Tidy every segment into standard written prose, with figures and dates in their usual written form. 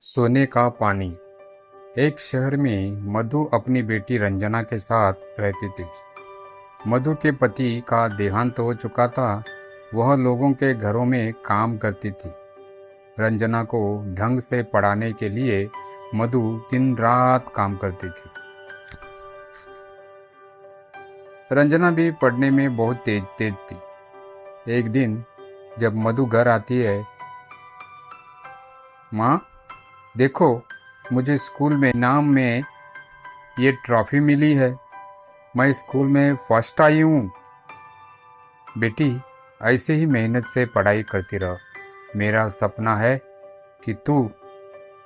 सोने का पानी। एक शहर में मधु अपनी बेटी रंजना के साथ रहती थी। मधु के पति का देहांत हो चुका था। वह लोगों के घरों में काम करती थी। रंजना को ढंग से पढ़ाने के लिए मधु दिन रात काम करती थी। रंजना भी पढ़ने में बहुत तेज थी। एक दिन जब मधु घर आती है, माँ देखो, मुझे स्कूल में इनाम में ये ट्रॉफी मिली है। मैं स्कूल में फर्स्ट आई हूँ। बेटी, ऐसे ही मेहनत से पढ़ाई करती रह। मेरा सपना है कि तू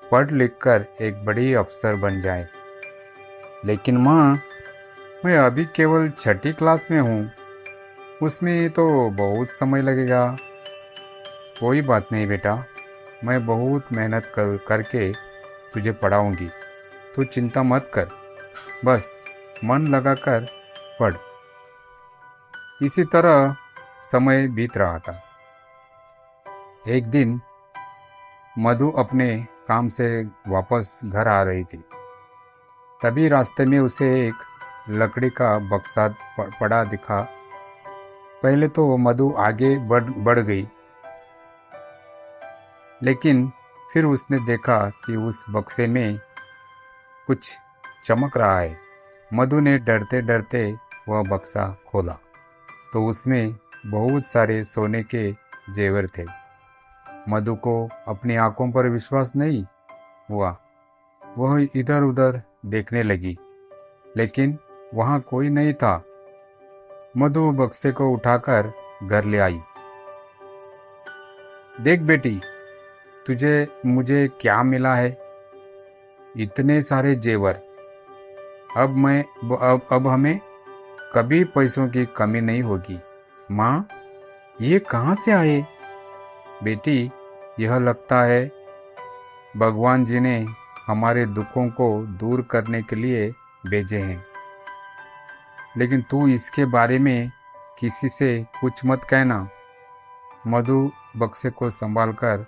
पढ़ लिख कर एक बड़ी अफसर बन जाए। लेकिन माँ, मैं अभी केवल छठी क्लास में हूँ। उसमें तो बहुत समय लगेगा। कोई बात नहीं बेटा, मैं बहुत मेहनत करके तुझे पढ़ाऊँगी। तू चिंता मत कर, बस मन लगाकर पढ़। इसी तरह समय बीत रहा था। एक दिन मधु अपने काम से वापस घर आ रही थी। तभी रास्ते में उसे एक लकड़ी का बक्सा पड़ा दिखा। पहले तो मधु आगे बढ़ गई, लेकिन फिर उसने देखा कि उस बक्से में कुछ चमक रहा है। मधु ने डरते डरते वह बक्सा खोला तो उसमें बहुत सारे सोने के जेवर थे। मधु को अपनी आंखों पर विश्वास नहीं हुआ। वह इधर उधर देखने लगी, लेकिन वहाँ कोई नहीं था। मधु बक्से को उठाकर घर ले आई। देख बेटी, तुझे मुझे क्या मिला है? इतने सारे जेवर। अब हमें कभी पैसों की कमी नहीं होगी। माँ, ये कहाँ से आए? बेटी, यह लगता है भगवान जी ने हमारे दुखों को दूर करने के लिए भेजे हैं। लेकिन तू इसके बारे में किसी से कुछ मत कहना। मधु बक्से को संभालकर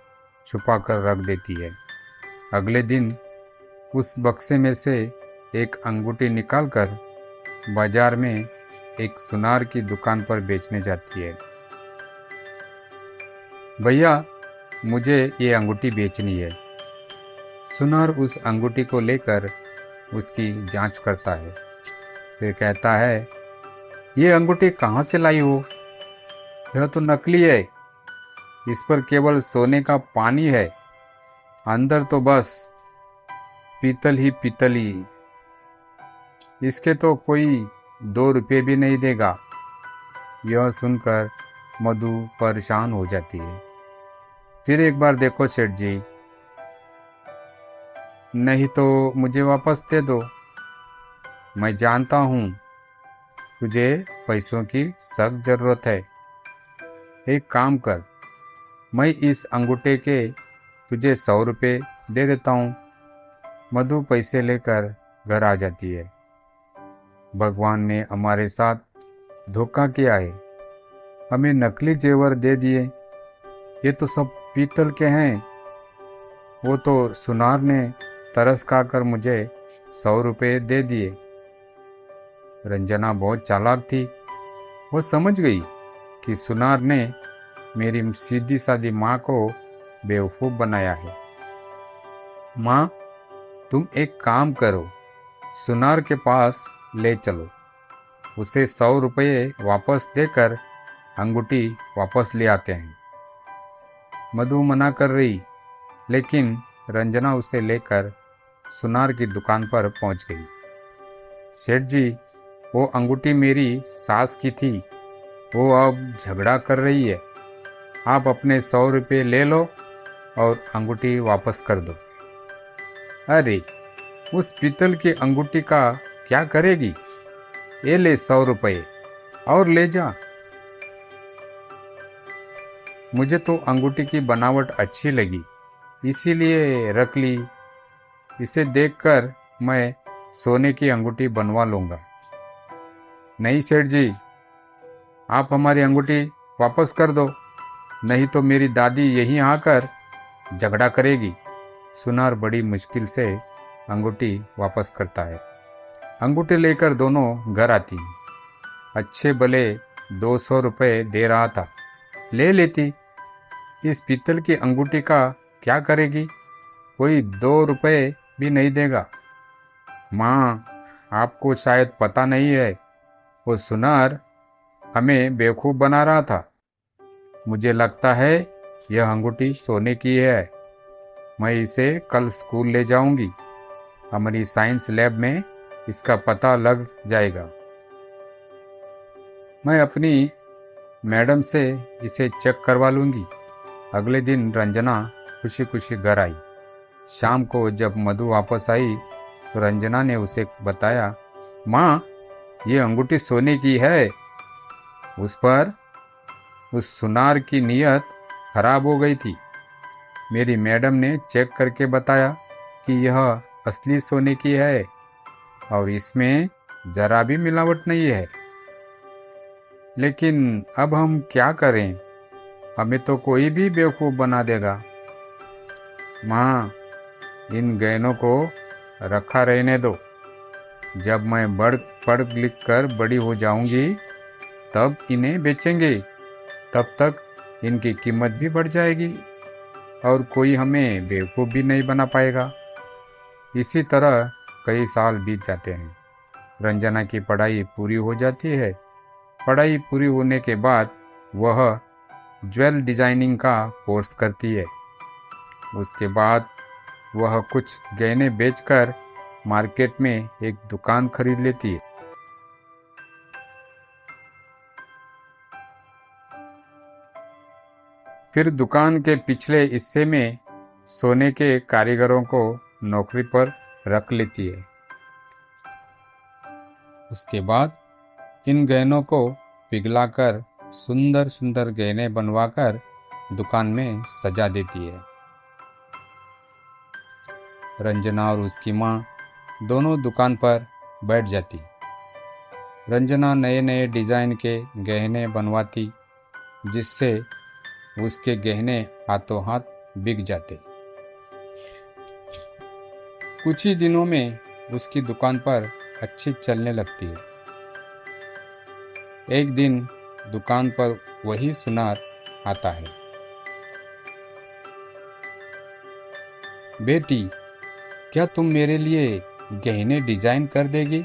छुपा कर रख देती है। अगले दिन उस बक्से में से एक अंगूठी निकालकर बाजार में एक सुनार की दुकान पर बेचने जाती है। भैया, मुझे ये अंगूठी बेचनी है। सुनार उस अंगूठी को लेकर उसकी जांच करता है। फिर कहता है, ये अंगूठी कहाँ से लाई हो? यह तो नकली है। इस पर केवल सोने का पानी है। अंदर तो बस पीतल ही पीतल ही। इसके तो कोई 2 रुपये भी नहीं देगा। यह सुनकर मधु परेशान हो जाती है। फिर एक बार देखो सेठ जी, नहीं तो मुझे वापस दे दो। मैं जानता हूँ तुझे पैसों की सख्त जरूरत है। एक काम कर, मैं इस अंगूठे के तुझे 100 रुपये दे देता हूँ। मधु पैसे लेकर घर आ जाती है। भगवान ने हमारे साथ धोखा किया है। हमें नकली जेवर दे दिए। ये तो सब पीतल के हैं। वो तो सुनार ने तरस खाकर मुझे 100 रुपये दे दिए। रंजना बहुत चालाक थी। वो समझ गई कि सुनार ने मेरी सीधी सादी माँ को बेवकूफ़ बनाया है। माँ, तुम एक काम करो, सुनार के पास ले चलो। उसे 100 रुपये वापस देकर अंगूठी वापस ले आते हैं। मधु मना कर रही, लेकिन रंजना उसे लेकर सुनार की दुकान पर पहुंच गई। सेठ जी, वो अंगूठी मेरी सास की थी। वो अब झगड़ा कर रही है। आप अपने 100 रुपये ले लो और अंगूठी वापस कर दो। अरे, उस पीतल की अंगूठी का क्या करेगी? ये ले 100 रुपये और ले जा। मुझे तो अंगूठी की बनावट अच्छी लगी, इसीलिए रख ली। इसे देखकर मैं सोने की अंगूठी बनवा लूँगा। नहीं सेठ जी, आप हमारी अंगूठी वापस कर दो, नहीं तो मेरी दादी यहीं आकर झगड़ा करेगी। सुनार बड़ी मुश्किल से अंगूठी वापस करता है। अंगूठी लेकर दोनों घर आती। अच्छे भले 200 रुपये दे रहा था, ले लेती। इस पीतल की अंगूठी का क्या करेगी? कोई 2 रुपये भी नहीं देगा। माँ, आपको शायद पता नहीं है, वो सुनार हमें बेवकूफ़ बना रहा था। मुझे लगता है यह अंगूठी सोने की है। मैं इसे कल स्कूल ले जाऊंगी। हमारी साइंस लैब में इसका पता लग जाएगा। मैं अपनी मैडम से इसे चेक करवा लूंगी। अगले दिन रंजना खुशी खुशी घर आई। शाम को जब मधु वापस आई तो रंजना ने उसे बताया, माँ, ये अंगूठी सोने की है। उस पर उस सुनार की नीयत खराब हो गई थी। मेरी मैडम ने चेक करके बताया कि यह असली सोने की है और इसमें जरा भी मिलावट नहीं है। लेकिन अब हम क्या करें? हमें तो कोई भी बेवकूफ़ बना देगा। माँ, इन गहनों को रखा रहने दो। जब मैं पढ़ लिख कर बड़ी हो जाऊंगी तब इन्हें बेचेंगे। तब तक इनकी कीमत भी बढ़ जाएगी और कोई हमें बेवकूफ़ भी नहीं बना पाएगा। इसी तरह कई साल बीत जाते हैं। रंजना की पढ़ाई पूरी हो जाती है। पढ़ाई पूरी होने के बाद वह ज्वेल डिज़ाइनिंग का कोर्स करती है। उसके बाद वह कुछ गहने बेचकर मार्केट में एक दुकान खरीद लेती है। फिर दुकान के पिछले हिस्से में सोने के कारीगरों को नौकरी पर रख लेती है। उसके बाद इन गहनों को पिघलाकर सुंदर सुंदर गहने बनवाकर दुकान में सजा देती है। रंजना और उसकी माँ दोनों दुकान पर बैठ जाती। रंजना नए नए डिज़ाइन के गहने बनवाती, जिससे उसके गहने हाथों हाथ बिक जाते। कुछ ही दिनों में उसकी दुकान पर अच्छी चलने लगती है। एक दिन दुकान पर वही सुनार आता है। बेटी, क्या तुम मेरे लिए गहने डिज़ाइन कर देगी?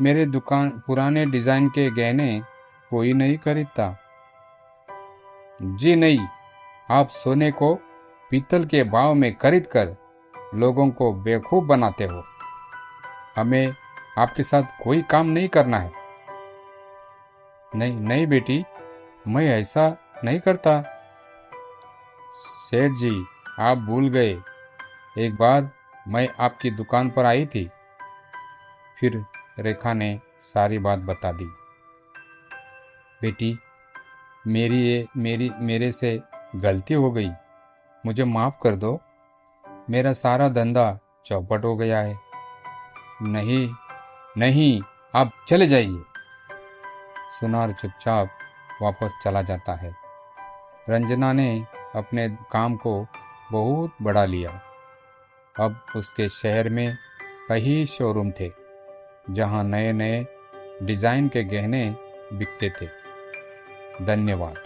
मेरे दुकान पुराने डिज़ाइन के गहने कोई नहीं खरीदता। जी नहीं, आप सोने को पीतल के भाव में खरीद कर लोगों को बेवकूफ़ बनाते हो। हमें आपके साथ कोई काम नहीं करना है। नहीं नहीं बेटी, मैं ऐसा नहीं करता। सेठ जी, आप भूल गए। एक बार मैं आपकी दुकान पर आई थी। फिर रेखा ने सारी बात बता दी। बेटी, मेरे से गलती हो गई। मुझे माफ़ कर दो। मेरा सारा धंधा चौपट हो गया है। नहीं नहीं, आप चले जाइए। सुनार चुपचाप वापस चला जाता है। रंजना ने अपने काम को बहुत बढ़ा लिया। अब उसके शहर में कई शोरूम थे, जहां नए नए डिज़ाइन के गहने बिकते थे। धन्यवाद।